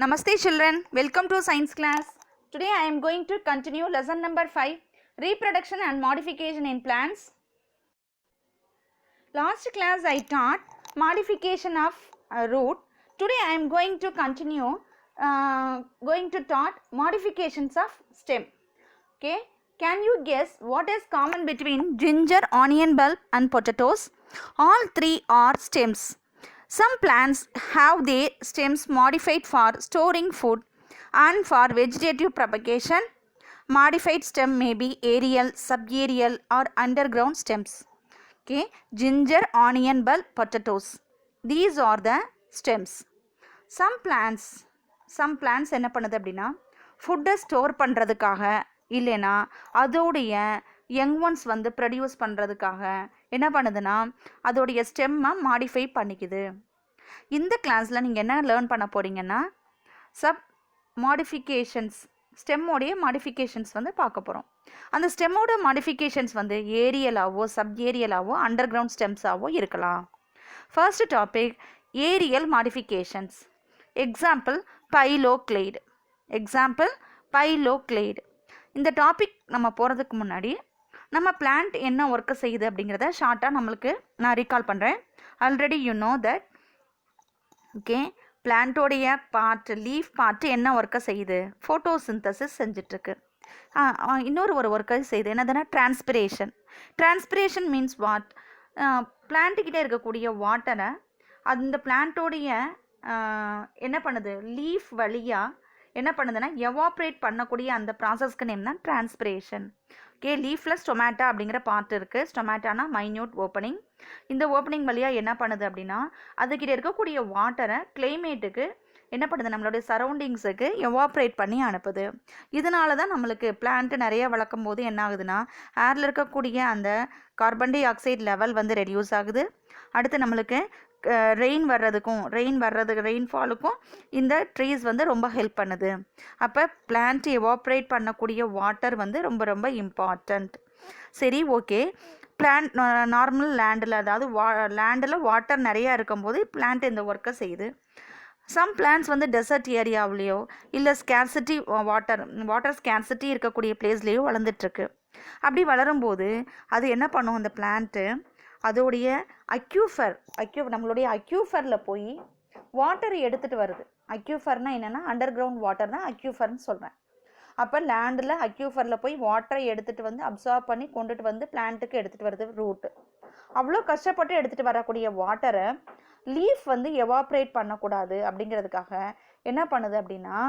Namaste children, welcome to science class. Today I am going to continue lesson number 5, reproduction and modification in plants. Last class I taught modification of root. Today I am going to continue taught modifications of stem. Okay, can you guess what is common between ginger, onion bulb and potatoes? All three are stems. Some plants have their stems modified for storing food and for vegetative propagation. Modified stem may be aerial, subaerial or underground stems. Okay, ginger, onion bulb, potatoes. These are the stems. Some plants என்ன பண்ணுது அப்படின்னா ஃபுட்டை store பண்ணுறதுக்காக இல்லைனா அதோடைய young once வந்து produce பண்ணுறதுக்காக என்ன பண்ணுதுன்னா அதோடைய ஸ்டெம்மை மாடிஃபை பண்ணிக்குது. இந்த கிளாஸில் நீங்கள் என்ன லேர்ன் பண்ண போகிறீங்கன்னா சப் மாடிஃபிகேஷன்ஸ், ஸ்டெம்மோடைய மாடிஃபிகேஷன்ஸ் வந்து பார்க்க போகிறோம். அந்த ஸ்டெம்மோட மாடிஃபிகேஷன்ஸ் வந்து ஏரியலாவோ சப் ஏரியலாவோ அண்டர் கிரவுண்ட் ஸ்டெம்ஸாவோ இருக்கலாம். First topic aerial modifications. Example phylloclade. இந்த டாபிக் நம்ம போகிறதுக்கு முன்னாடி நம்ம பிளான்ட் என்ன ஒர்க்கு செய்யுது அப்படிங்கிறத ஷார்ட்டாக நம்மளுக்கு நான் ரீகால் பண்ணுறேன். Already you know that. Okay, பிளான்ட்டோடைய பார்ட், லீஃப் பார்ட்டு என்ன ஒர்க்கை செய்யுது? ஃபோட்டோசிந்தசிஸ் செஞ்சிட்ருக்கு. இன்னொரு ஒர்க்கை செய்யுது, என்னதுன்னா டிரான்ஸ்பிரேஷன் மீன்ஸ் வாட்? பிளான்ட்டுக்கிட்டே இருக்கக்கூடிய வாட்டரை அந்த பிளான்ட்டோடைய என்ன பண்ணுது, லீஃப் வழியாக என்ன பண்ணுதுன்னா எவாப்ரேட் பண்ணக்கூடிய அந்த ப்ராசஸ்க்கு நேம் தான் டிரான்ஸ்பிரேஷன். ஓகே, லீஃபில் ஸ்டொமேட்டா அப்படிங்கிற பார்ட் இருக்குது. ஸ்டொமேட்டானா மைன்யூட் ஓப்பனிங். இந்த ஓப்பனிங் வழியாக என்ன பண்ணுது அப்படின்னா அதுக்கிட்ட இருக்கக்கூடிய வாட்டரை கிளைமேட்டுக்கு என்ன பண்ணுது, நம்மளுடைய சரௌண்டிங்ஸுக்கு எவாப்ரேட் பண்ணி அனுப்புது. இதனால தான் நம்மளுக்கு பிளான்ட்டு நிறைய வளர்க்கும் போது என்ன ஆகுதுன்னா ஏரில் இருக்கக்கூடிய அந்த கார்பன் டை ஆக்சைடு லெவல் வந்து ரெடியூஸ் ஆகுது. அடுத்து நம்மளுக்கு ரெயின்ஃபாலுக்கும் இந்த ட்ரீஸ் வந்து ரொம்ப ஹெல்ப் பண்ணுது. அப்போ பிளான்ட் எவாப்ரேட் பண்ணக்கூடிய வாட்டர் வந்து ரொம்ப ரொம்ப இம்பார்ட்டண்ட். சரி, ஓகே. பிளான்ட் நார்மல் லேண்டில், அதாவது லேண்டில் வாட்டர் நிறையா இருக்கும்போது பிளான்ட் இந்த ஒர்க்கை செய்யுது. சம் பிளான்ட்ஸ் வந்து டெசர்ட் ஏரியாவிலையோ இல்லை வாட்டர் ஸ்கேர்சிட்டி இருக்கக்கூடிய பிளேஸ்லேயோ வளர்ந்துட்டுருக்கு. அப்படி வளரும்போது அது என்ன பண்ணும், அந்த பிளான்ட்டு அதோடைய நம்மளுடைய அக்யூஃபரில் போய் வாட்டர் எடுத்துகிட்டு வருது. அக்யூஃபர்னால் என்னென்னா அண்டர் கிரவுண்ட் வாட்டர் தான் அக்யூஃபர்னு சொல்கிறேன். அப்போ லேண்டில் அக்யூஃபரில் போய் வாட்டரை எடுத்துகிட்டு வந்து அப்சார்ப் பண்ணி கொண்டுட்டு வந்து பிளான்ட்டுக்கு எடுத்துகிட்டு வருது ரூட்டு. அவ்வளோ கஷ்டப்பட்டு எடுத்துகிட்டு வரக்கூடிய வாட்டரை லீஃப் வந்து எவாப்ரேட் பண்ணக்கூடாது அப்படிங்கிறதுக்காக என்ன பண்ணுது அப்படின்னா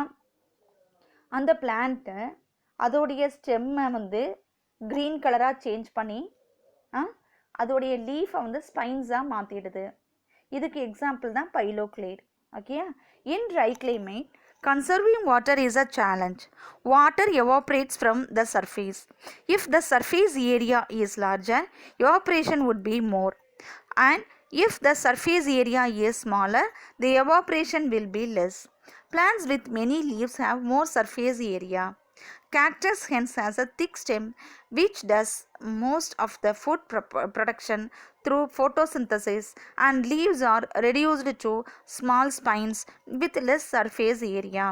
அந்த பிளான்ட்டு அதோடைய ஸ்டெம்மை வந்து க்ரீன் கலராக சேஞ்ச் பண்ணி அதோடைய லீஃபை வந்து ஸ்பைன்ஸாக மாற்றிடுது. இதுக்கு எக்ஸாம்பிள் தான் phylloclade. Okay, in dry climate conserving water is a challenge. Water evaporates from the surface. If the surface area is larger, evaporation would be more. And if the surface area is smaller, the evaporation will be less. Plants with many leaves have more surface area. Cactus hence has a thick stem which does most of the food production through photosynthesis, and leaves are reduced to small spines with less surface area.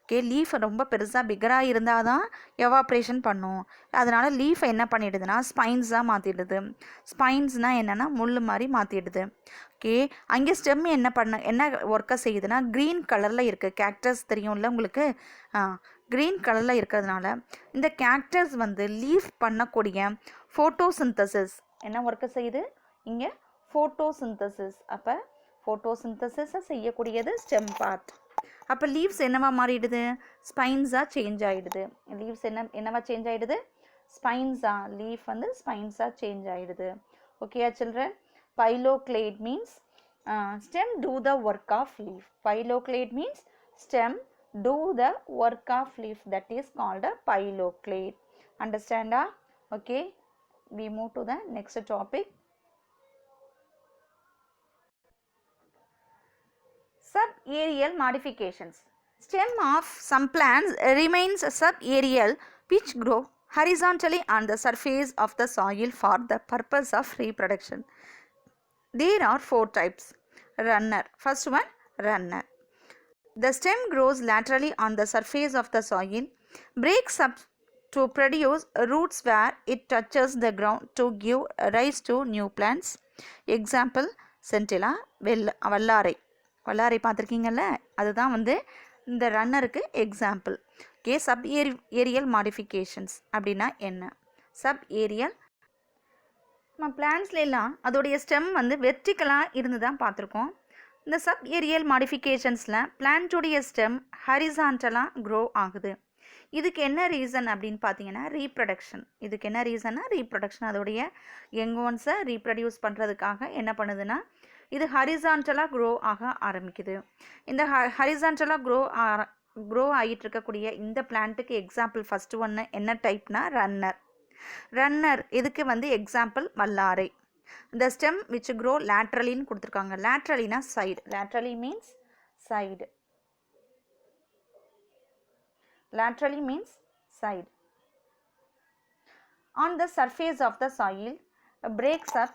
Okay, leaf ரொம்ப பெருசாக பிகராக இருந்தால் தான் evaporation பண்ணும். அதனால் லீஃபை என்ன பண்ணிடுதுன்னா ஸ்பைன்ஸாக மாற்றிடுது. ஸ்பைன்ஸ்னால் என்னென்னா முள் மாதிரி மாற்றிடுது. ஓகே, அங்கே ஸ்டெம் என்ன ஒர்க்கை செய்யுதுன்னா க்ரீன் கலரில் இருக்குது. கேக்டஸ் தெரியும்ல உங்களுக்கு? க்ரீன் கலரில் இருக்கிறதுனால இந்த கேக்டஸ் வந்து லீஃப் பண்ணக்கூடிய ஃபோட்டோசிந்தசிஸ் என்ன ஒர்க்கை செய்யுது இங்கே? ஃபோட்டோசிந்தசிஸ். அப்போ ஃபோட்டோசிந்தசிஸை செய்யக்கூடியது ஸ்டெம் பார்ட். அப்போ லீவ்ஸ் என்னவா மாறிடுது? ஸ்பைன்ஸாக சேஞ்ச் ஆகிடுது. லீவ்ஸ் என்னவா சேஞ்ச் ஆகிடுது? ஸ்பைன்ஸாக. லீஃப் வந்து ஸ்பைன்ஸாக சேஞ்ச் ஆகிடுது. ஓகேயா children? Phylloclade means stem do the work of leaf. Phylloclade means stem do the work of leaf, that is called a pyloclade. Understand? Okay, we move to the next topic. Subaerial modifications. Stem of some plants remains subaerial, which grow horizontally on the surface of the soil for the purpose of reproduction. There are 4 types. Runner. First one, runner. The stem grows laterally on the surface of the soil, breaks up to produce roots where it touches the ground to give rise to new plants. Example, Centella வல்லாரை. வல்லாரை பார்த்துருக்கீங்கல்ல, அதுதான் வந்து இந்த ரன்னருக்கு example. Okay, sub aerial modifications அப்படின்னா என்ன? Sub Ariel, நம்ம பிளான்ஸ்லாம் அதோடைய ஸ்டெம் வந்து வெர்டிக்கலாக இருந்து தான் பார்த்துருக்கோம். இந்த சப் ஏரியல் மாடிஃபிகேஷன்ஸில் பிளான்ட்டுடைய ஸ்டெம் ஹரிசான்டலாக க்ரோ ஆகுது. இதுக்கு என்ன ரீசன் அப்படின்னு பார்த்தீங்கன்னா ரீப்ரொடக்ஷன். இதுக்கு என்ன ரீசன்னா ரீப்ரொடக்ஷன். அதோடைய யங் ஒன்ஸை ரீப்ரொடியூஸ் பண்ணுறதுக்காக என்ன பண்ணுதுன்னா இது ஹரிசான்டலாக க்ரோ ஆக ஆரம்பிக்குது. இந்த ஹரிசான்டலாக க்ரோ ஆகிட்டு இருக்கக்கூடிய இந்த பிளான்ட்டுக்கு எக்ஸாம்பிள் ஃபஸ்ட்டு ஒன்று என்ன டைப்னா ரன்னர். இதுக்கு வந்து எக்ஸாம்பிள் வல்லாரை. The stem which grow laterally ன்னு கொடுத்துருக்காங்க. laterallyனா side. laterally means side. laterally means side. On the surface of the soil breaks up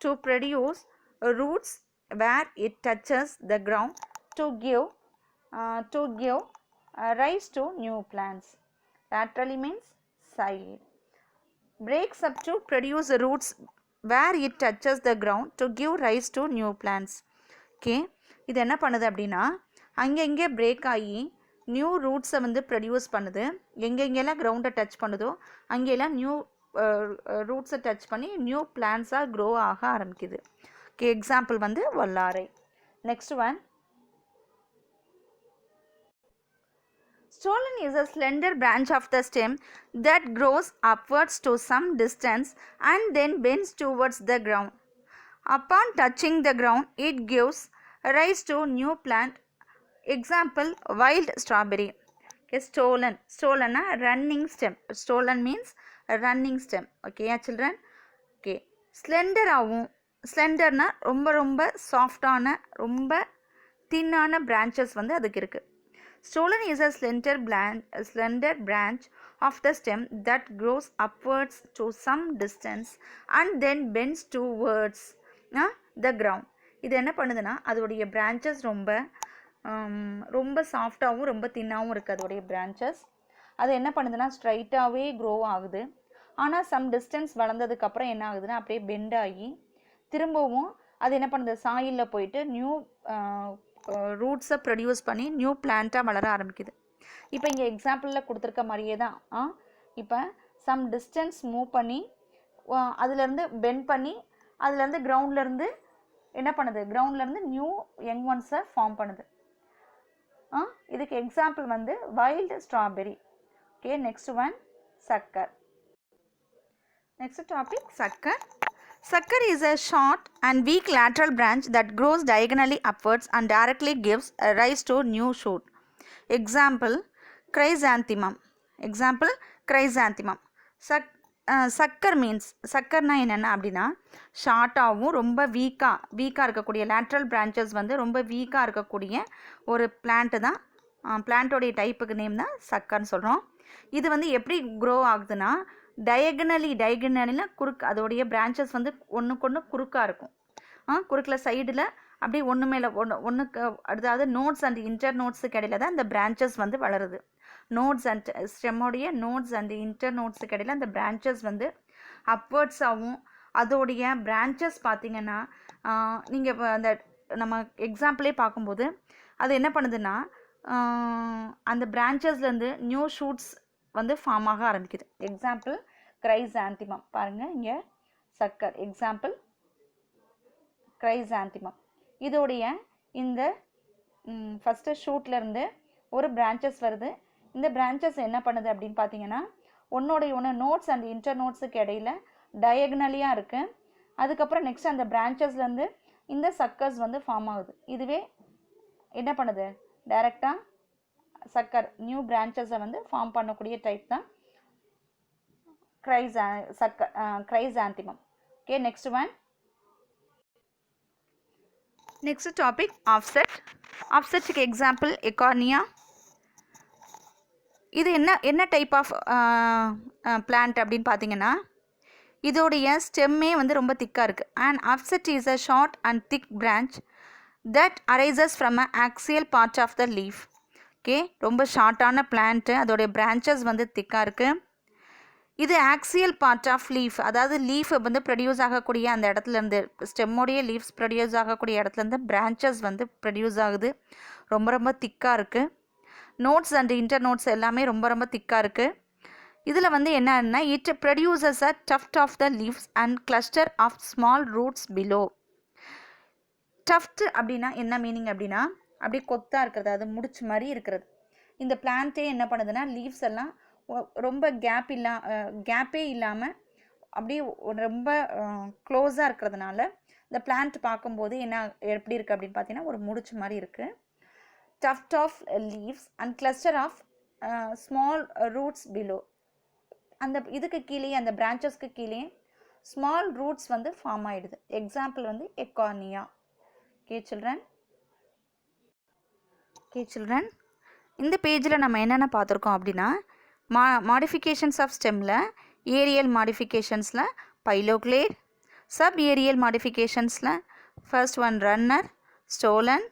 to produce roots where it touches the ground to give rise to new plants. laterally means side. Breaks up to produce roots where it touches the ground to give rise to new plants. Okay, இது என்ன பண்ணுது அப்படின்னா அங்கங்கே break ஆகி new ரூட்ஸை வந்து produce பண்ணுது. எங்கெங்கெல்லாம் கிரவுண்டை touch பண்ணுதோ அங்கெல்லாம் நியூ ரூட்ஸை டச் பண்ணி நியூ பிளான்ஸாக க்ரோ ஆக ஆரம்பிக்குது. ஓகே, எக்ஸாம்பிள் வந்து வல்லாரை. Next one, Stolon is a slender branch of the stem that grows upwards to some distance and then bends towards the ground. Upon touching the ground, it gives rise to new plant. Example, wild strawberry. Okay, Stolon running stem. Stolon means running stem. Okay, children. Okay, slender slenderனா ரொம்ப சாஃப்டான ரொம்ப தின்னான branches வந்து அதுக்கு இருக்குது. Stolon is a slender branch of the stem that grows upwards to some distance and then bends towards the ground. இது என்ன பண்ணுதுன்னா அதோடைய பிரான்ச்சஸ் ரொம்ப சாஃப்டாகவும் ரொம்ப தின்னாகவும் இருக்குது. அதோடைய பிரான்ச்சஸ் அது என்ன பண்ணுதுன்னா ஸ்ட்ரைட்டாகவே க்ரோ ஆகுது. ஆனால் சம் டிஸ்டன்ஸ் வளர்ந்ததுக்கப்புறம் என்ன ஆகுதுன்னா அப்படியே பெண்ட் ஆகி திரும்பவும் அது என்ன பண்ணுது சாயிலில் போயிட்டு நியூ ரூட்ஸை ப்ரொடியூஸ் பண்ணி நியூ பிளான்ட்டாக வளர ஆரம்பிக்குது. இப்போ இங்கே எக்ஸாம்பிளில் கொடுத்துருக்க மாதிரியே தான் இப்போ சம் டிஸ்டன்ஸ் மூவ் பண்ணி அதுலேருந்து பெண்ட் பண்ணி அதுலேருந்து கிரவுண்ட்லேருந்து என்ன பண்ணுது கிரவுண்ட்லேருந்து நியூ யங் ஒன்ஸை ஃபார்ம் பண்ணுது. இதுக்கு எக்ஸாம்பிள் வந்து wild strawberry. Okay, next one sucker. Next topic sucker. Sucker is a short and weak lateral branch that grows diagonally upwards and directly gives rise to new shoot. Example, chrysanthemum. Sucker means சக்கர்னா என்னென்ன அப்படின்னா ஷார்ட்டாகவும் ரொம்ப வீக்காக இருக்கக்கூடிய lateral branches வந்து ரொம்ப வீக்காக இருக்கக்கூடிய ஒரு பிளான்ட்டு தான். பிளான்ட்டோடைய டைப்புக்கு நேம் தான் சக்கர்னு சொல்கிறோம். இது வந்து எப்படி க்ரோ ஆகுதுன்னா டயகனலினா குறுக்கு அதோடைய பிரான்ச்சஸ் வந்து ஒன்றுக்கொன்று குறுக்காக இருக்கும். குறுக்கில் சைடில் அப்படி ஒன்று மேலே ஒன்றுக்கு அதாவது நோட்ஸ் அண்ட் இன்டர் நோட்ஸுக்கு இடையில தான் இந்த பிரான்ச்சஸ் வந்து வளருது. நோட்ஸ் அண்ட் ஸ்டெம்மோடைய நோட்ஸ் அண்ட் இன்டர் நோட்ஸுக்கு இடையில அந்த பிரான்ச்சஸ் வந்து அப்வர்ட்ஸாகவும் அதோடைய பிரான்ச்சஸ் பார்த்திங்கன்னா நீங்கள் அந்த நம்ம எக்ஸாம்பிளே பார்க்கும்போது அது என்ன பண்ணுதுன்னா அந்த பிரான்ச்சஸ்லேருந்து நியூ ஷூட்ஸ் வந்து ஃபார்ம் ஆக ஆரம்பிக்குது. எக்ஸாம்பிள் கிரைசாந்திமம். பாருங்கள் இங்கே சக்கர் எக்ஸாம்பிள் கிரைசாந்திமம். இதோடைய இந்த ஃபஸ்ட்டு ஷூட்லேருந்து ஒரு பிரான்ச்சஸ் வருது. இந்த பிரான்ச்சஸ் என்ன பண்ணுது அப்படின்னு பார்த்தீங்கன்னா ஒன்று நோட்ஸ் அண்ட் இன்டர் நோட்ஸுக்கு இடையில டயகனலியாக இருக்குது. அதுக்கப்புறம் நெக்ஸ்ட் அந்த பிரான்ச்சஸ்லேருந்து இந்த சக்கர்ஸ் வந்து ஃபார்ம் ஆகுது. இதுவே என்ன பண்ணுது டைரெக்டாக சக்கர் நியூ பிரான்ச்சஸை வந்து ஃபார்ம் பண்ணக்கூடிய டைப் தான் chrysanthemum. Okay, next one. Next topic offset. ஆஃப்செட்டுக்கு எக்ஸாம்பிள் எகார்னியா. இது என்ன டைப் ஆஃப் பிளான்ட் அப்படின்னு பார்த்தீங்கன்னா இதோடைய ஸ்டெம்மே வந்து ரொம்ப திக்காக இருக்குது. And offset is a short and thick branch that arises from an axial part of the leaf. Okay, ரொம்ப ஷார்ட்டான பிளான்ட்டு, அதோடைய பிரான்ச்சஸ் வந்து திக்காக இருக்குது. இது ஆக்சியல் பார்ட் ஆஃப் லீஃப், அதாவது லீஃப் வந்து ப்ரொடியூஸ் ஆகக்கூடிய அந்த இடத்துலேருந்து, ஸ்டெம்மோடைய லீவ்ஸ் ப்ரொடியூஸ் ஆகக்கூடிய இடத்துலேருந்து பிரான்ச்சஸ் வந்து ப்ரொடியூஸ் ஆகுது. ரொம்ப ரொம்ப திக்காக இருக்குது. நோட்ஸ் அண்ட் இன்டர் நோட்ஸ் எல்லாமே ரொம்ப ரொம்ப திக்காக இருக்குது. இதில் வந்து என்னன்னா, it produces a tuft of the leaves and cluster of small roots below. Tuft அப்படின்னா என்ன மீனிங் அப்படின்னா, அப்படியே கொத்தாக இருக்கிறது, அது முடிச்சு மாதிரி இருக்கிறது. இந்த பிளான்ட்டே என்ன பண்ணுதுன்னா, லீவ்ஸ் எல்லாம் ரொம்ப கேப்பே இல்லாமல் அப்படியே ரொம்ப க்ளோஸாக இருக்கிறதுனால இந்த பிளான்ட் பார்க்கும்போது எப்படி இருக்குது அப்படின்னு பார்த்தீங்கன்னா, ஒரு முடிச்சு மாதிரி இருக்குது. Tuft of leaves and cluster of small roots below. அந்த இதுக்கு கீழே, அந்த பிரான்ச்சஸ்க்கு கீழே ஸ்மால் ரூட்ஸ் வந்து ஃபார்ம் ஆகிடுது. எக்ஸாம்பிள் வந்து எக்கார்னியா. Okay children, இந்த பேஜில் நம்ம என்னென்ன பார்த்துருக்கோம் அப்படின்னா, மாடிஃபிகேஷன்ஸ் ஆஃப் ஸ்டெம்மில் ஏரியல் மாடிஃபிகேஷன்ஸில் பைலோக்ளேட், சப் ஏரியல் மாடிஃபிகேஷன்ஸில் first one runner, stolon,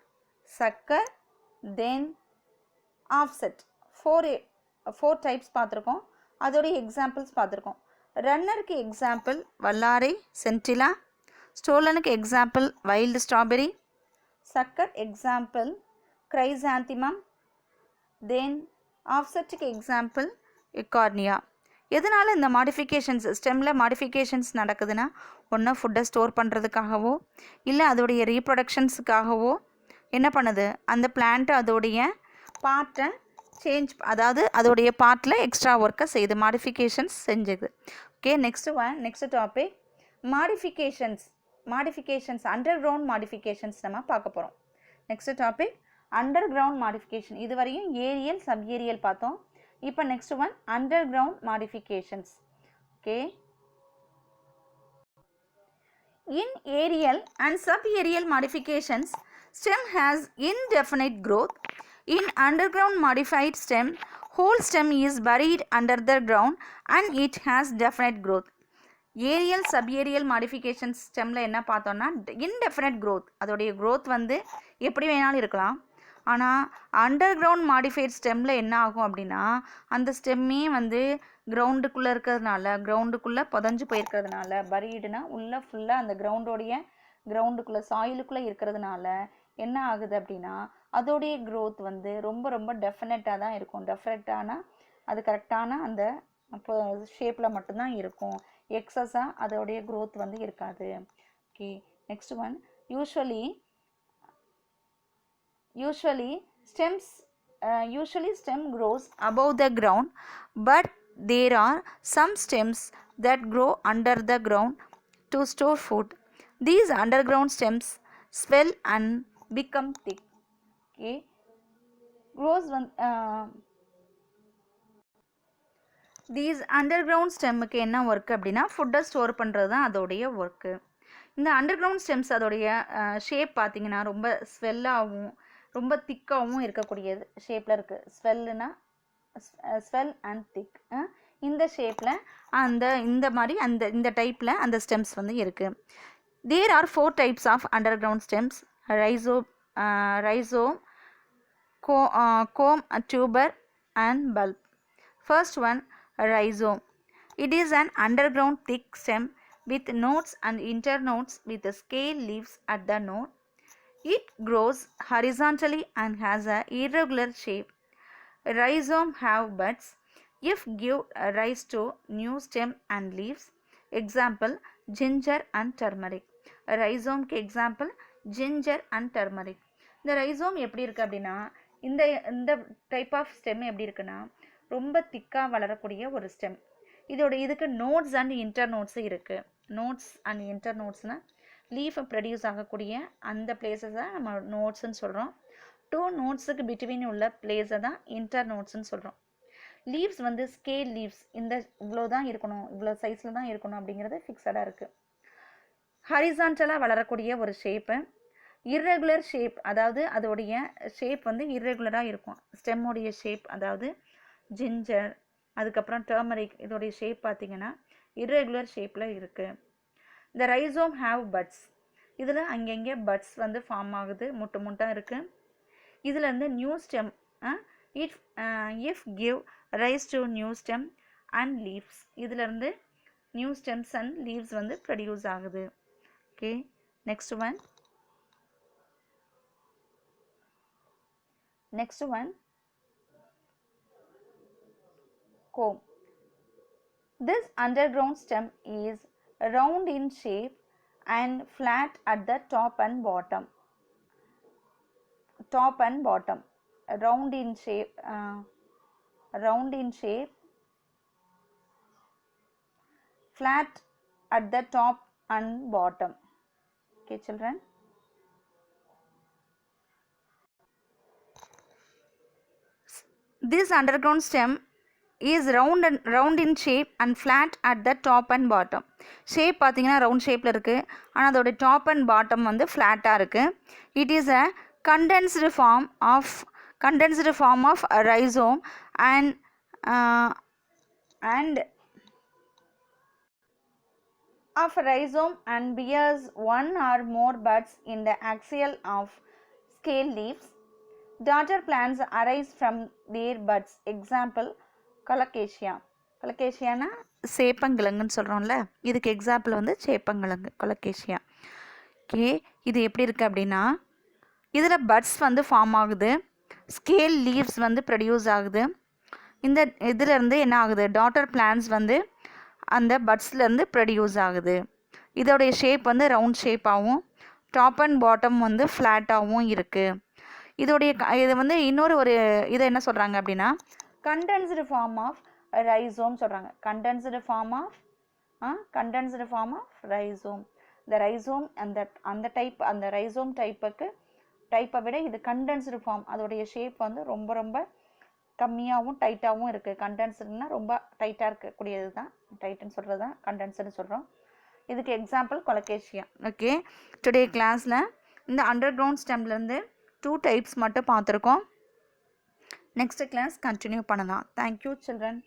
sucker, then offset. Four types பார்த்துருக்கோம். அதோடைய எக்ஸாம்பிள்ஸ் பார்த்துருக்கோம். ரன்னருக்கு எக்ஸாம்பிள் வல்லாரை, சென்டிலா. ஸ்டோலனுக்கு எக்ஸாம்பிள் வைல்டு ஸ்ட்ராபெரி. சக்கர் எக்ஸாம்பிள் கிரைசாந்திமம். தென் ஆஃப்செட்டுக்கு எக்ஸாம்பிள் எக்கார்னியா. எதனால் இந்த மாடிஃபிகேஷன்ஸ், ஸ்டெம்மில் மாடிஃபிகேஷன்ஸ் நடக்குதுன்னா, ஒன்று ஃபுட்டை ஸ்டோர் பண்ணுறதுக்காகவோ இல்லை அதோடைய ரீப்ரொடக்ஷன்ஸுக்காகவோ என்ன பண்ணுது, அந்த பிளான்ட்டு அதோடைய பார்ட்டை அதாவது அதோடைய பார்ட்டில் எக்ஸ்ட்ரா ஒர்க்கை செய்யுது, மாடிஃபிகேஷன்ஸ் செஞ்சுது. Okay, next topic modifications under ground modifications நம்ம பார்க்க போகிறோம். Next topic under ground modification. இதுவரையும் ஏரியல், சப் ஏரியல் பார்த்தோம். இப்போ next one under ground modifications. Okay, in aerial and sub-aerial modifications, stem has indefinite growth. In underground modified stem, whole stem is buried under the ground and it has definite growth. Aerial subaerial modifications ஸ்டெம்மில் என்ன பார்த்தோன்னா, indefinite growth, அதோடைய growth வந்து எப்படி வேணாலும் இருக்கலாம். ஆனால் under ground modified ஸ்டெம்மில் என்ன ஆகும் அப்படின்னா, அந்த ஸ்டெம்மே வந்து கிரவுண்டுக்குள்ளே இருக்கிறதுனால, கிரவுண்டுக்குள்ளே புதஞ்சு போயிருக்கிறதுனால, பரீடுனா உள்ளே ஃபுல்லாக அந்த கிரவுண்டுக்குள்ளே சாயிலுக்குள்ளே இருக்கிறதுனால என்ன ஆகுது அப்படின்னா, அதோடைய க்ரோத் வந்து ரொம்ப ரொம்ப டெஃபினட்டாக தான் இருக்கும். டெஃபினட்டானா அது கரெக்டான அந்த ஷேப்பில் மட்டும்தான் இருக்கும். எக்ஸஸாக அதோடைய க்ரோத் வந்து இருக்காது. Okay, next one usually stem grows above the ground, but there are some stems that grow under the ground to store food. These underground stems swell and become thick. Okay, these underground ஸ்டெம்முக்கு என்ன work அப்படின்னா, ஃபுட்டை store பண்ணுறது தான் அதோடைய work. இந்த underground stems அதோடைய shape பார்த்திங்கன்னா ரொம்ப ஸ்வெல்லாகவும் ரொம்ப திக்காகவும் இருக்கக்கூடியது ஷேப்பில் இருக்குது. Swell and thick. இந்த ஷேப்பில் இந்த டைப்பில் அந்த ஸ்டெம்ஸ் வந்து இருக்குது. There are 4 types of underground stems: rhizome, comb, tuber and bulb. First one, rhizome. It is an underground thick stem with nodes and internodes with scale leaves at the node. It grows horizontally and has a irregular shape. Rhizome have buds if give rise to new stem and leaves. Example, ginger and turmeric. Rhizome க்கு example ginger and turmeric. இந்த rhizome எப்படி இருக்குது அப்படின்னா, இந்த type of stem எப்படி இருக்குன்னா, ரொம்ப திக்காக வளரக்கூடிய ஒரு ஸ்டெம். இதுக்கு நோட்ஸ் அண்ட் இன்டர்நோட்ஸு இருக்குது. நோட்ஸ் அண்ட் இன்டர்நோட்ஸ்னால் லீஃப் ப்ரொடியூஸ் ஆகக்கூடிய அந்த பிளேஸை தான் நம்ம நோட்ஸ்ன்னு சொல்கிறோம். 2 நோட்ஸுக்கு பிட்வீன் உள்ள பிளேஸை தான் இன்டர்நோட்ஸ்ன்னு சொல்கிறோம். லீவ்ஸ் வந்து ஸ்கேல் லீவ்ஸ், இவ்வளோ தான் இருக்கணும், இவ்வளோ சைஸில் தான் இருக்கணும் அப்படிங்கிறது ஃபிக்ஸடாக இருக்குது. ஹரிசான்டலாக வளரக்கூடிய ஒரு ஷேப்பு. இர்ரெகுலர் ஷேப், அதாவது அதோடைய ஷேப் வந்து இர்ரெகுலராக இருக்கும். ஸ்டெம்மோடைய ஷேப், அதாவது ஜிஞ்சர், அதுக்கப்புறம் டர்மரிக், இதோடைய ஷேப் பார்த்திங்கன்னா இர்ரெகுலர் ஷேப்பில் இருக்குது. இந்த rhizome have buds. இதில் அங்கங்கே பட்ஸ் வந்து ஃபார்ம் ஆகுது, முட்டை முட்டாக இருக்குது. இதில் இருந்து new stem if give rice to new stem and leaves. இதிலேருந்து நியூ ஸ்டெம்ஸ் அண்ட் லீவ்ஸ் வந்து ப்ரொடியூஸ் ஆகுது. Okay, next one comb. This underground stem is round in shape and flat at the top and bottom. Round in shape, flat at the top and bottom. Okay children, this underground stem is round in shape and flat at the top and bottom. Shape பார்த்தீங்கன்னா round ஷேப்பில் இருக்குது, ஆனால் அதோட top and bottom வந்து ஃப்ளாட்டாக இருக்குது. It is a condensed form of rhizome and bears one or more buds in the axial of scale leaves. Daughter plants arise from their buds. Example, கொலகேஷியா. கொலகேஷியானா சேப்பங்கிழங்குன்னு சொல்கிறோம்ல, இதுக்கு எக்ஸாம்பிள் வந்து சேப்பங்கிழங்கு, கொலகேஷியா. ஓகே, இது எப்படி இருக்குது அப்படின்னா, இதில் பட்ஸ் வந்து ஃபார்ம் ஆகுது, ஸ்கேல் லீவ்ஸ் வந்து ப்ரொடியூஸ் ஆகுது. இந்த இதிலேருந்து என்ன ஆகுது, டாட்டர் பிளான்ஸ் வந்து அந்த பட்ஸ்லேருந்து ப்ரொடியூஸ் ஆகுது. இதோடைய ஷேப் வந்து ரவுண்ட் ஷேப்பாகவும் டாப் அண்ட் பாட்டம் வந்து ஃப்ளாட்டாகவும் இருக்குது. இது வந்து இன்னொரு இதை என்ன சொல்கிறாங்க அப்படின்னா, கண்டென்ஸ்டு ஃபார்ம் ஆஃப் ரைசோம் சொல்கிறாங்க. Condensed form of rhizome. இந்த ரைசோம் அந்த ரைசோம் டைப்பை விட இது கண்டென்ஸ்டு ஃபார்ம். அதோடைய ஷேப் வந்து ரொம்ப ரொம்ப கம்மியாகவும் டைட்டாகவும் இருக்குது. கண்டென்ஸ்டுனா ரொம்ப டைட்டாக இருக்கக்கூடியது தான், டைட்டுன்னு சொல்கிறது தான் கண்டென்ஸ்டுன்னு சொல்கிறோம். இதுக்கு எக்ஸாம்பிள் கொலகேஷியா. ஓகே, டுடே கிளாஸில் இந்த அண்டர் கிரவுண்ட் ஸ்டெம்லேருந்து 2 டைப்ஸ் மட்டும் பார்த்துருக்கோம். நெக்ஸ்ட் கிளாஸ் கண்டினியூ பண்ணலாம். Thank you children.